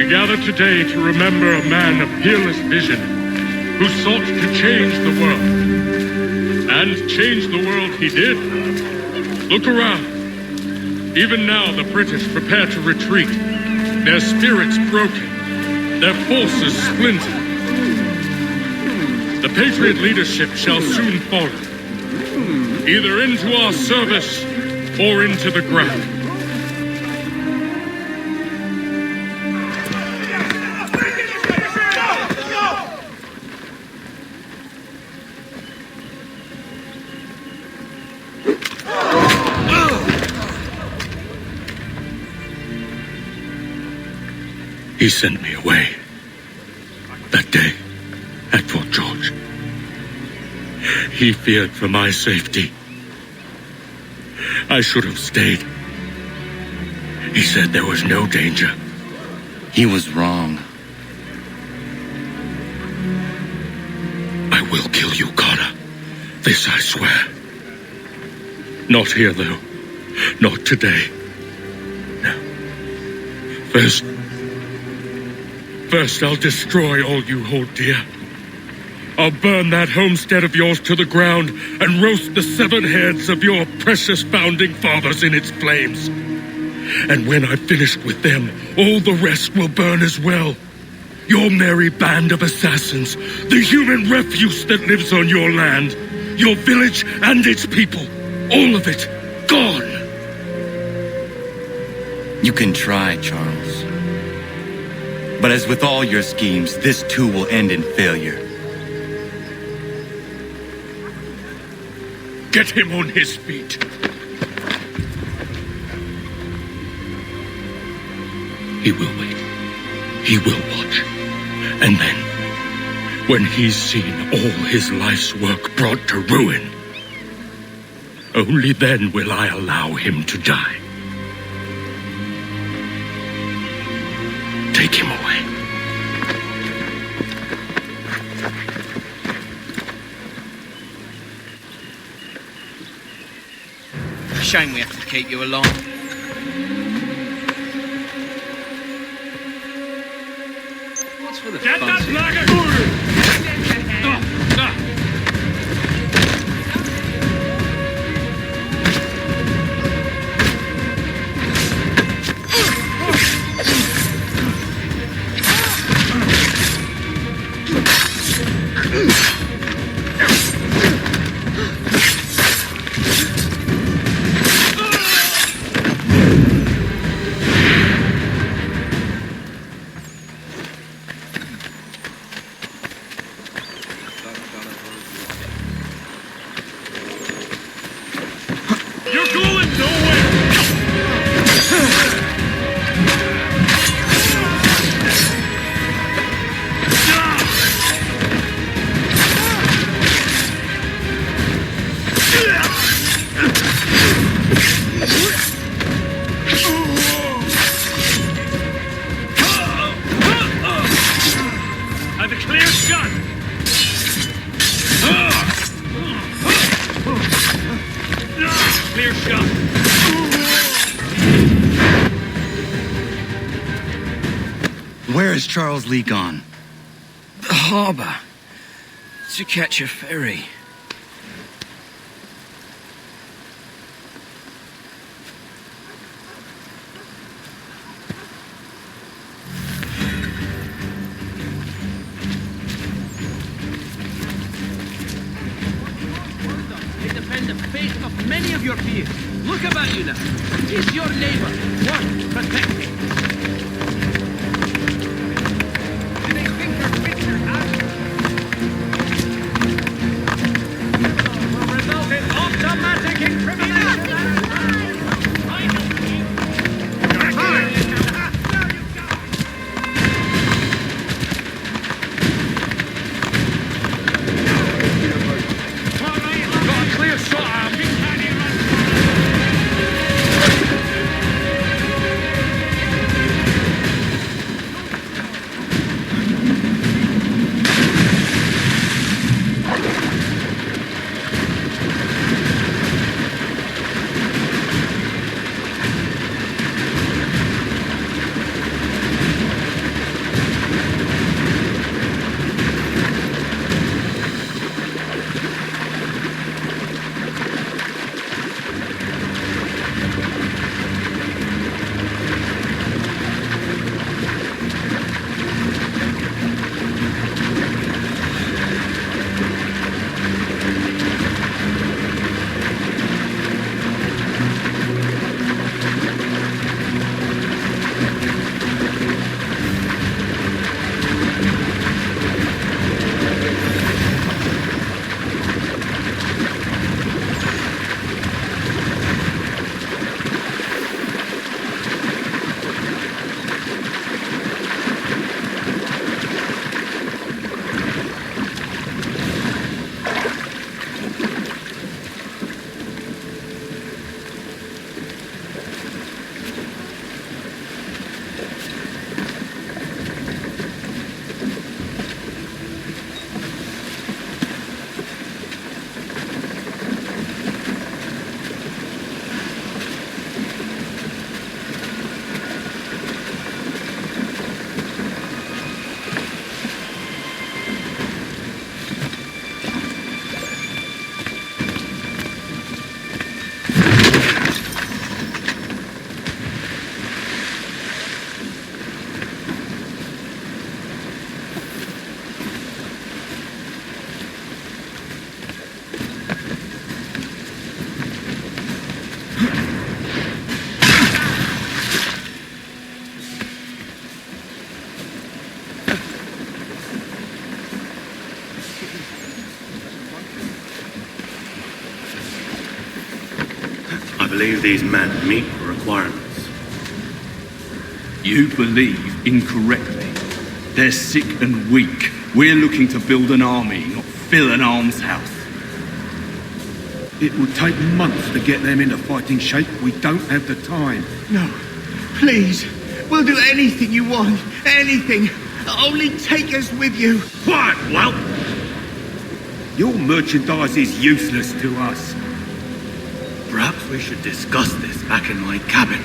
We gather today to remember a man of peerless vision who sought to change the world. And change the world he did. Look around. Even now the British prepare to retreat, their spirits broken, their forces splintered. The Patriot leadership shall soon fall, either into our service or into the ground. He sent me away that day at Fort George. He feared for my safety. I should have stayed. He said there was no danger. He was wrong. I will kill you, Connor. This I swear. Not here, though. Not today. No. First, I'll destroy all you hold dear. I'll burn that homestead of yours to the ground and roast the severed heads of your precious founding fathers in its flames. And when I've finished with them, all the rest will burn as well. Your merry band of assassins, the human refuse that lives on your land, your village and its people, all of it, gone. You can try, Charles. But as with all your schemes, this too will end in failure. Get him on his feet. He will wait. He will watch. And then, when he's seen all his life's work brought to ruin, only then will I allow him to die. Take him away. Shame we have to keep you along. What's for the fun? Where is Charles Lee gone? The harbor. To catch a ferry. They defend the faith of many of your peers. Look about you now. Is your neighbor worth protecting? believe these men meet the requirements. You believe incorrectly. They're sick and weak. We're looking to build an army, not fill an almshouse. It would take months to get them into fighting shape. We don't have the time. No, please. We'll do anything you want. Anything. Only take us with you. Quiet, whelp! Your merchandise is useless to us. Perhaps we should discuss this back in my cabin.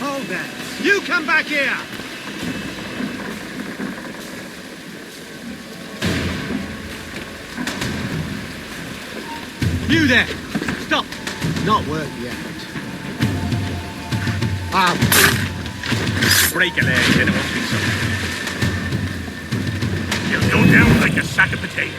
Hold there. You come back here. You there. Stop. Not work yet. Break a leg, then it won't be so. You'll go down like a sack of potatoes.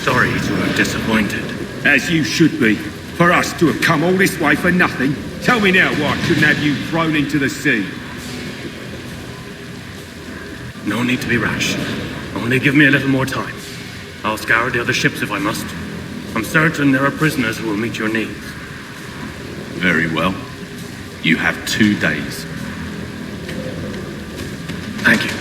Sorry to have disappointed. As you should be. For us to have come all this way for nothing. Tell me now why I shouldn't have you thrown into the sea. No need to be rash. Only give me a little more time. I'll scour the other ships if I must. I'm certain there are prisoners who will meet your needs. Very well. You have 2 days. Thank you.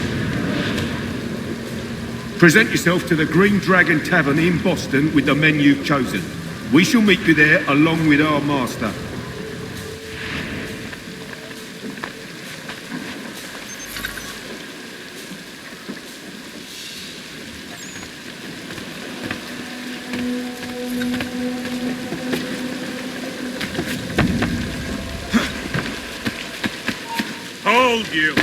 Present yourself to the Green Dragon Tavern in Boston with the men you've chosen. We shall meet you there along with our master. Hold you!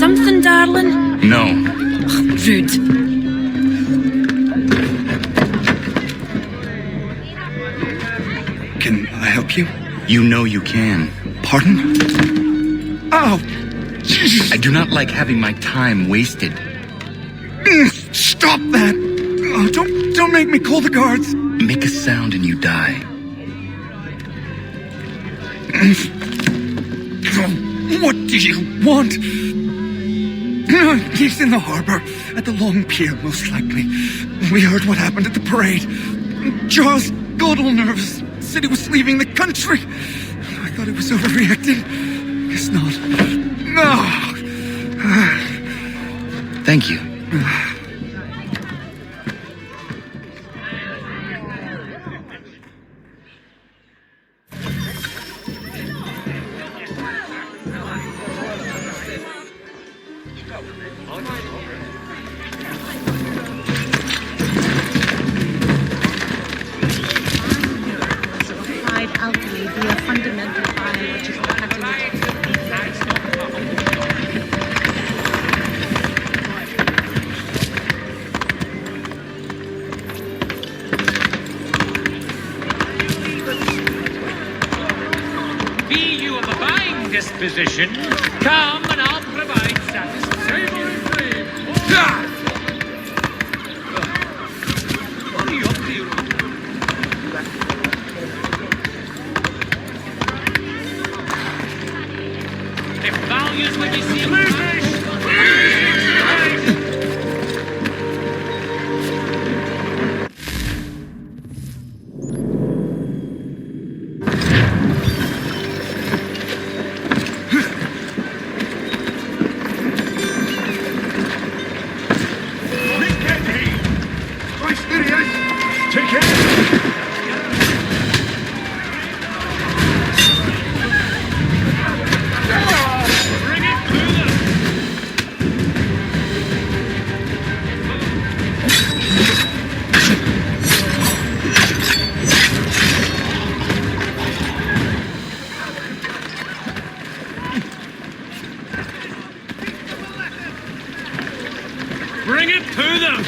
something, darling? No. Rude. Can I help you? You know you can. Pardon? Oh, Jesus. I do not like having my time wasted. Stop that! Oh, don't make me call the guards. Make a sound and you die. What do you want? He's in the harbor, at the long pier, most likely. We heard what happened at the parade. Charles got all nervous, said he was leaving the country. I thought he was overreacting. Guess not. No. Thank you. Applied alchemy via fundamental biological catalytic. Be you of a buying disposition, come and I'll provide satisfactory frame. What are you up to? If values when you see bring it to them!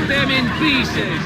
Them in pieces!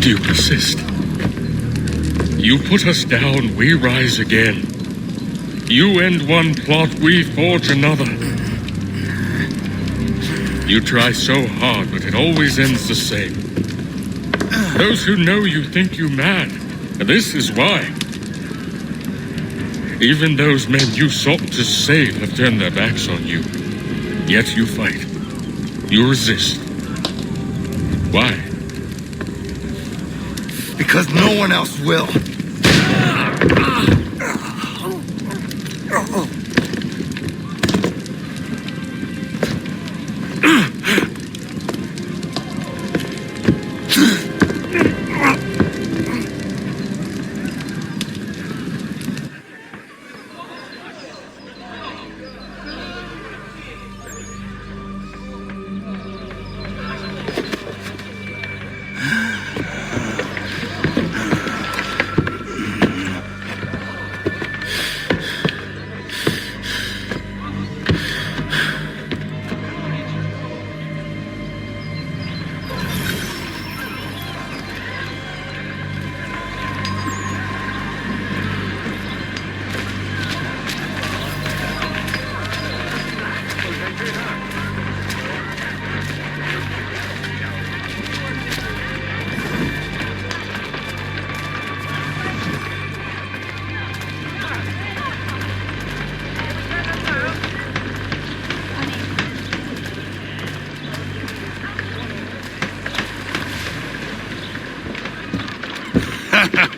and you persist. You put us down, we rise again. You end one plot, we forge another. You try so hard, but it always ends the same. Those who know you think you mad, and this is why. Even those men you sought to save have turned their backs on you. Yet you fight. You resist. Why? Because no one else will.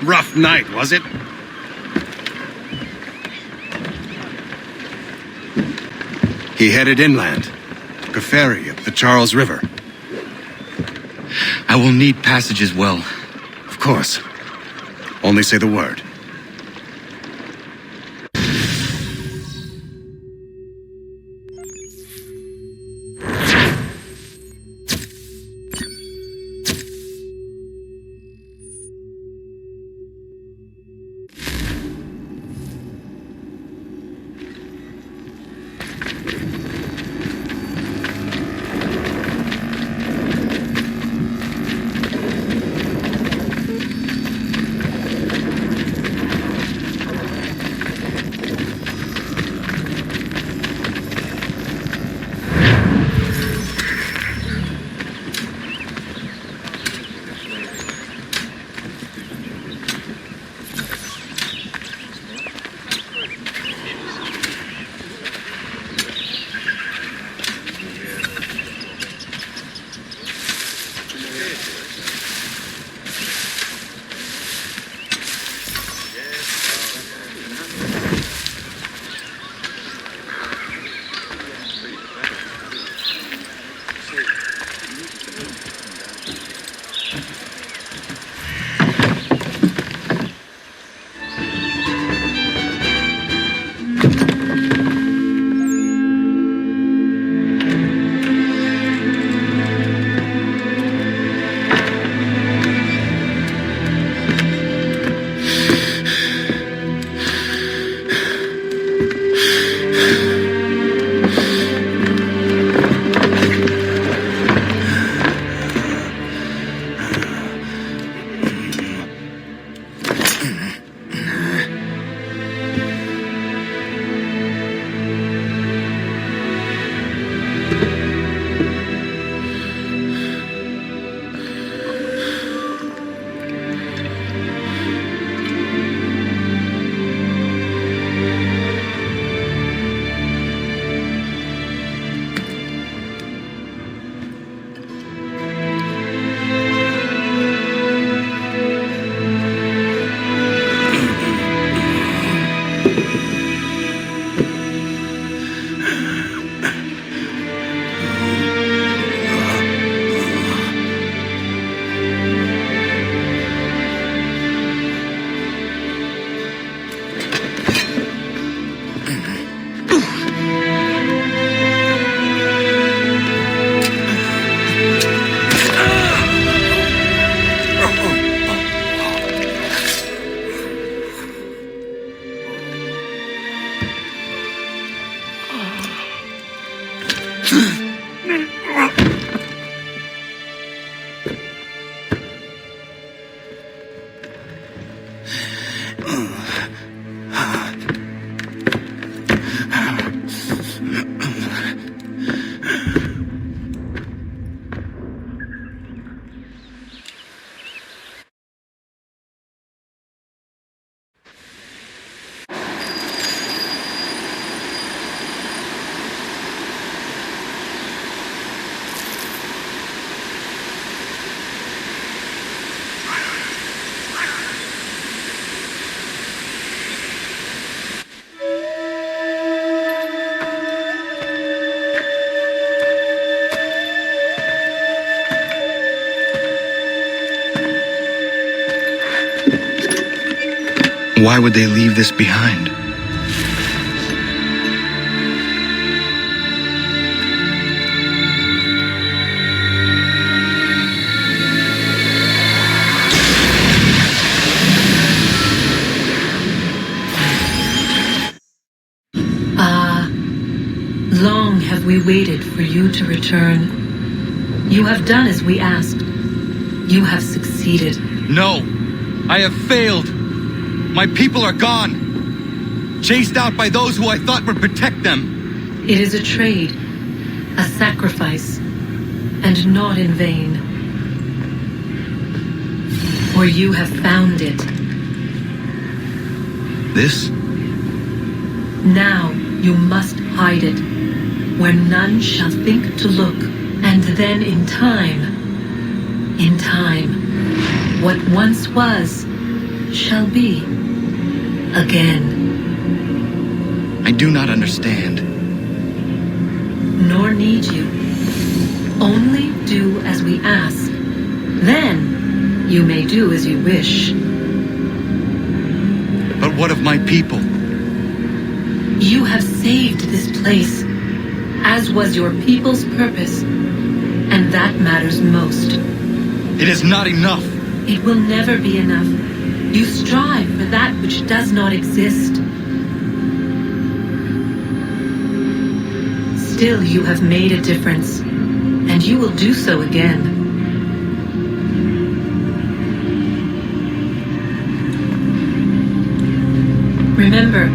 Rough night, was it? He headed inland. Took a ferry up the Charles River. I will need passage as well. Of course. Only say the word. Why would they leave this behind? Long have we waited for you to return. You have done as we asked. You have succeeded. No! I have failed! My people are gone! Chased out by those who I thought would protect them! It is a trade, a sacrifice, and not in vain. For you have found it. This? Now you must hide it, where none shall think to look, and then in time, what once was, shall be again. I do not understand. Nor need you. Only do as we ask. Then you may do as you wish. But what of my people? You have saved this place, as was your people's purpose, and that matters most. It is not enough. It will never be enough. You strive for that which does not exist. Still, you have made a difference, and you will do so again. Remember,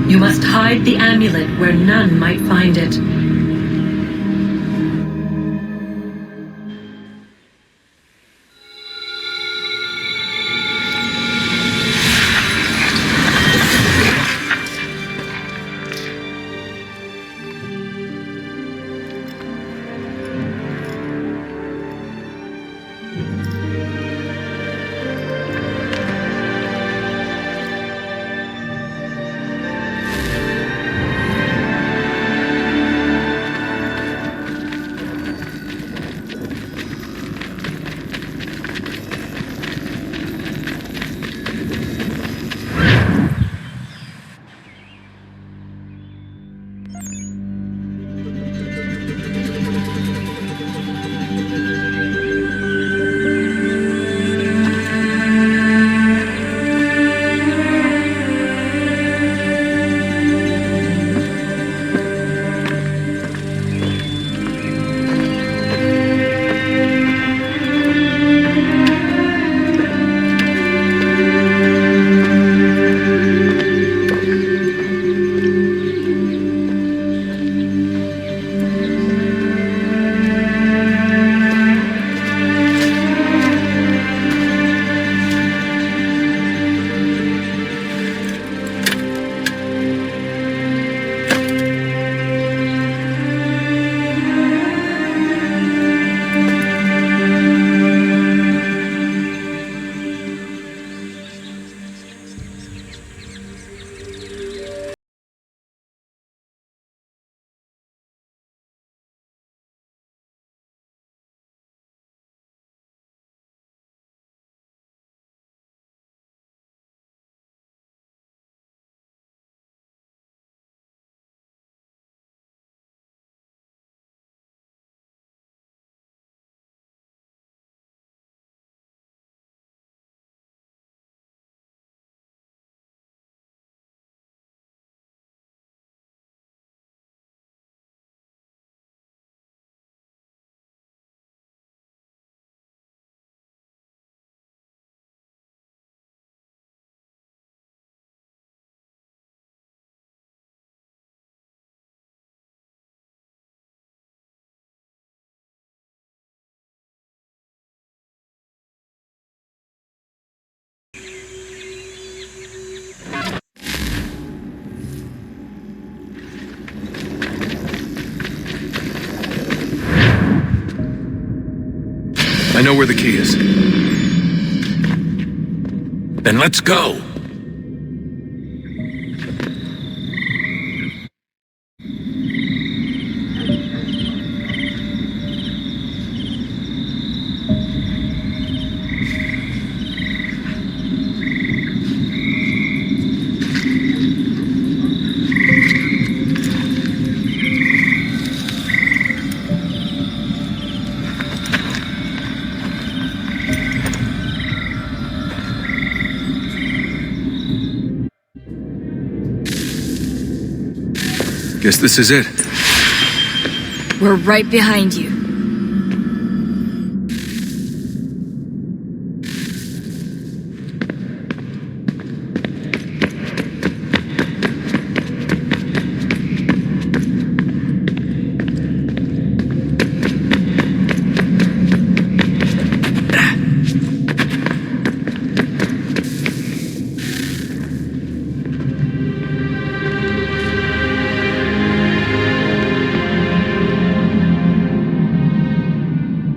you must hide the amulet where none might find it. I know where the key is. Then let's go. Guess this is it. We're right behind you.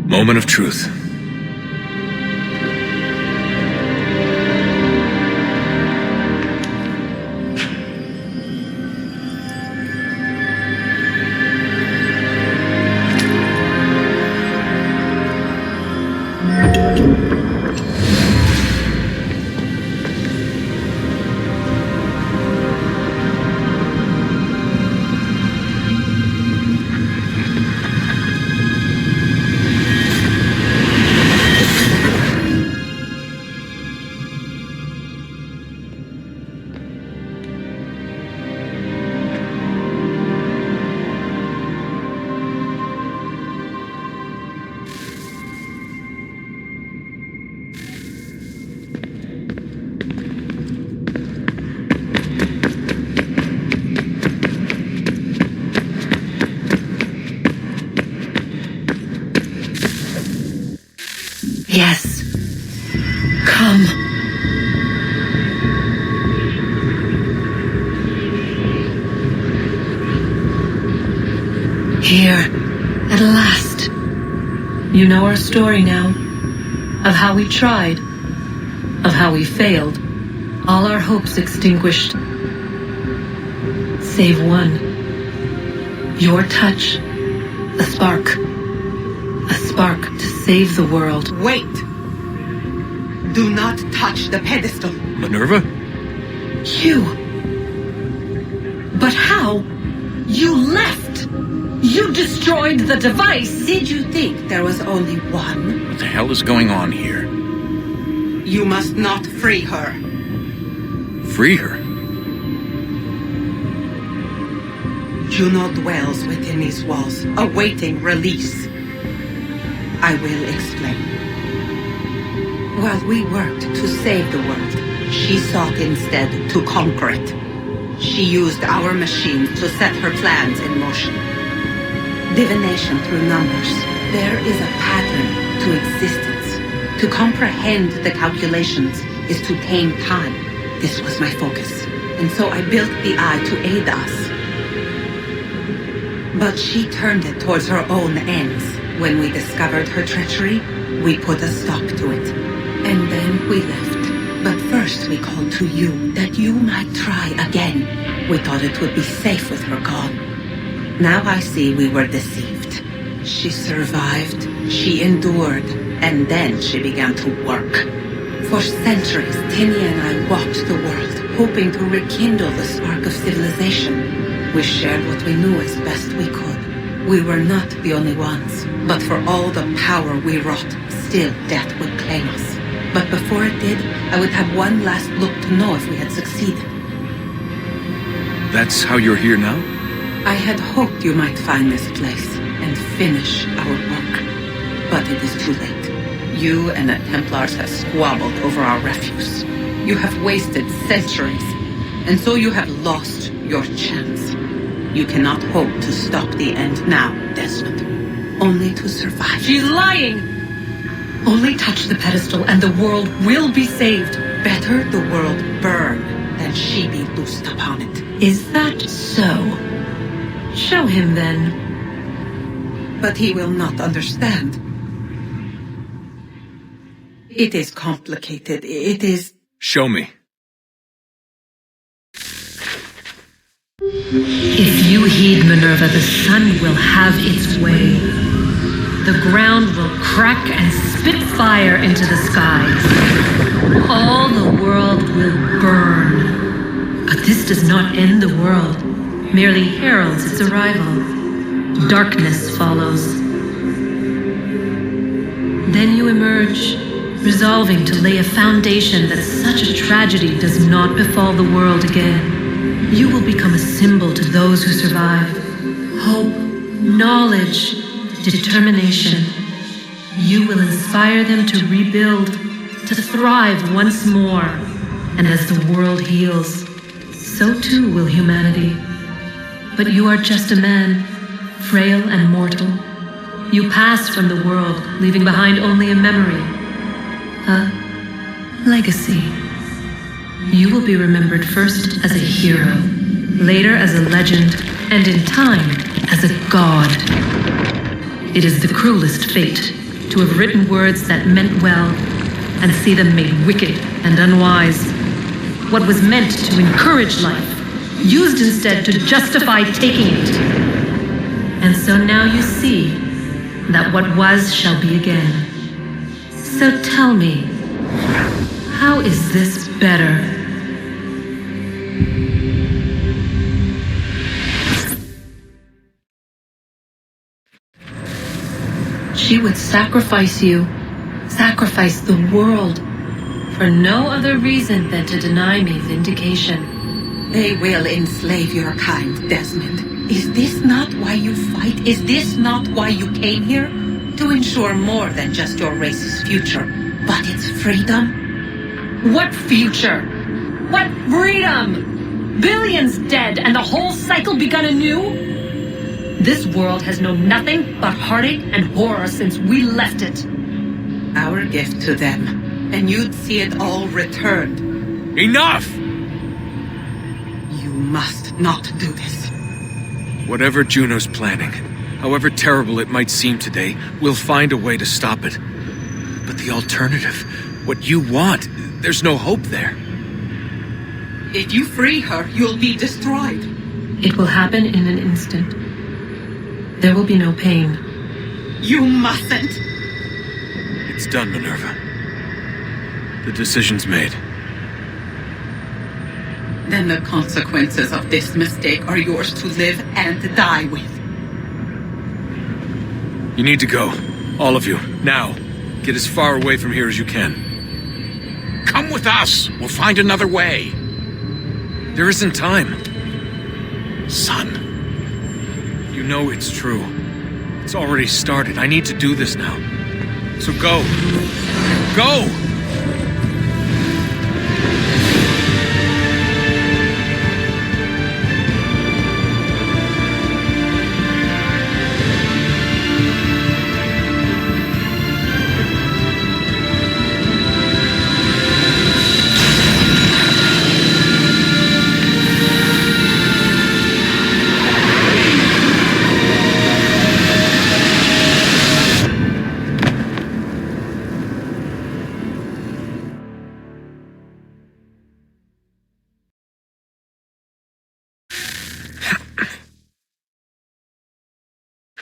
Moment of truth. Yes. Come. Here, at last. You know our story now. Of how we tried. Of how we failed. All our hopes extinguished. Save one. Your touch. A spark. A spark to save the world. Wait! Do not touch the pedestal. Minerva? You. But how? You left! You destroyed the device! Did you think there was only one? What the hell is going on here? You must not free her. Free her? Juno dwells within these walls, awaiting release. I will explain. While we worked to save the world, she sought instead to conquer it. She used our machines to set her plans in motion. Divination through numbers. There is a pattern to existence. To comprehend the calculations is to tame time. This was my focus. And so I built the eye to aid us. But she turned it towards her own ends. When we discovered her treachery, we put a stop to it. And then we left. But first we called to you, that you might try again. We thought it would be safe with her gone. Now I see we were deceived. She survived, she endured, and then she began to work. For centuries, Tinia and I walked the world, hoping to rekindle the spark of civilization. We shared what we knew as best we could. We were not the only ones, but for all the power we wrought, still death would claim us. But before it did, I would have one last look to know if we had succeeded. That's how you're here now? I had hoped you might find this place and finish our work. But it is too late. You and the Templars have squabbled over our refuse. You have wasted centuries, and so you have lost your chance. You cannot hope to stop the end now, Desmond. Only to survive. She's lying! Only touch the pedestal and the world will be saved. Better the world burn than she be loosed upon it. Is that so? Show him then. But he will not understand. It is complicated. It is... Show me. If you heed Minerva, the sun will have its way. The ground will crack and spit fire into the skies. All the world will burn. But this does not end the world, merely heralds its arrival. Darkness follows. Then you emerge, resolving to lay a foundation that such a tragedy does not befall the world again. You will become a symbol to those who survive. Hope, knowledge, determination. You will inspire them to rebuild, to thrive once more. And as the world heals, so too will humanity. But you are just a man, frail and mortal. You pass from the world, leaving behind only a memory. A legacy. You will be remembered first as a hero, later as a legend, and in time, as a god. It is the cruelest fate to have written words that meant well, and see them made wicked and unwise. What was meant to encourage life, used instead to justify taking it. And so now you see that what was shall be again. So tell me, how is this better? She would sacrifice you, sacrifice the world, for no other reason than to deny me vindication. They will enslave your kind, Desmond. Is this not why you fight? Is this not why you came here? To ensure more than just your race's future, but its freedom? What future? What freedom? Billions dead and the whole cycle begun anew? This world has known nothing but heartache and horror since we left it. Our gift to them, and you'd see it all returned. Enough! You must not do this. Whatever Juno's planning, however terrible it might seem today, we'll find a way to stop it. But the alternative, what you want, there's no hope there. If you free her, you'll be destroyed. It will happen in an instant. There will be no pain. You mustn't! It's done, Minerva. The decision's made. Then the consequences of this mistake are yours to live and die with. You need to go. All of you. Now. Get as far away from here as you can. Come with us. We'll find another way. There isn't time. Son. You know it's true. It's already started. I need to do this now. So go. Go!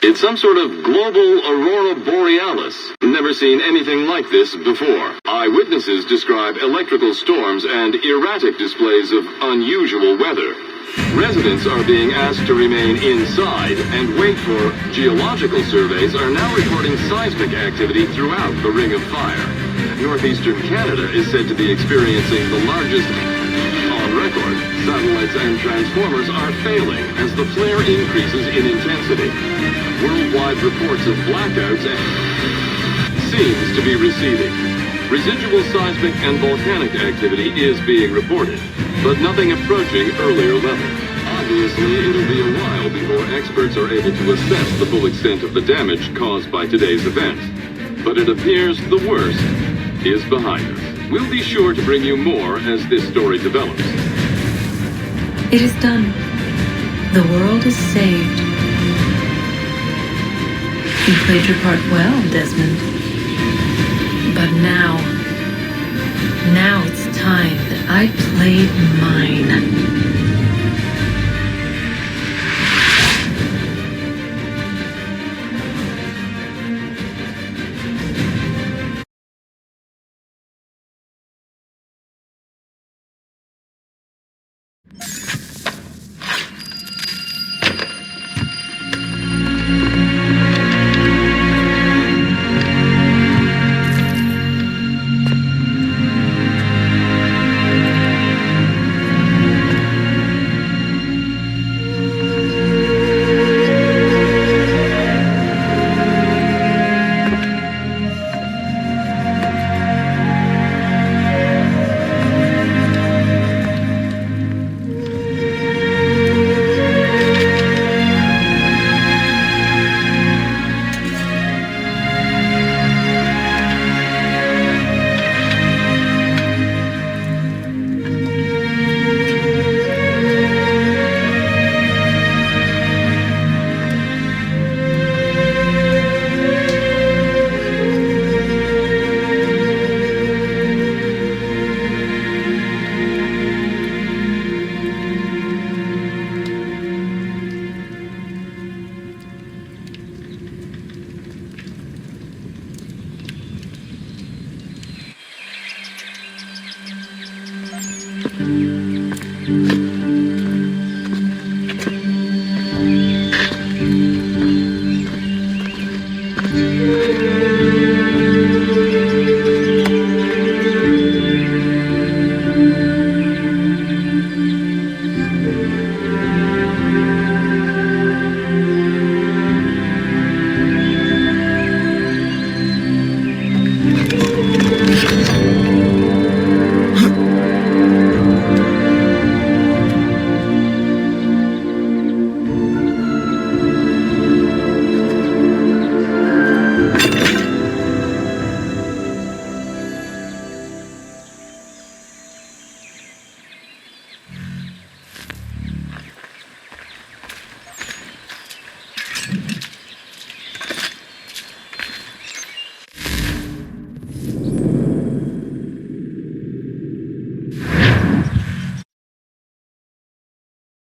It's some sort of global aurora borealis. Never seen anything like this before. Eyewitnesses describe electrical storms and erratic displays of unusual weather. Residents are being asked to remain inside and wait for geological surveys are now reporting seismic activity throughout the Ring of Fire. Northeastern Canada is said to be experiencing the largest on record. Satellites and transformers are failing as the flare increases in intensity. Worldwide reports of blackouts seems to be receding. Residual seismic and volcanic activity is being reported, but nothing approaching earlier levels. Obviously, it'll be a while before experts are able to assess the full extent of the damage caused by today's events. But it appears the worst is behind us. We'll be sure to bring you more as this story develops. It is done. The world is saved. You played your part well, Desmond. But now it's time that I played mine.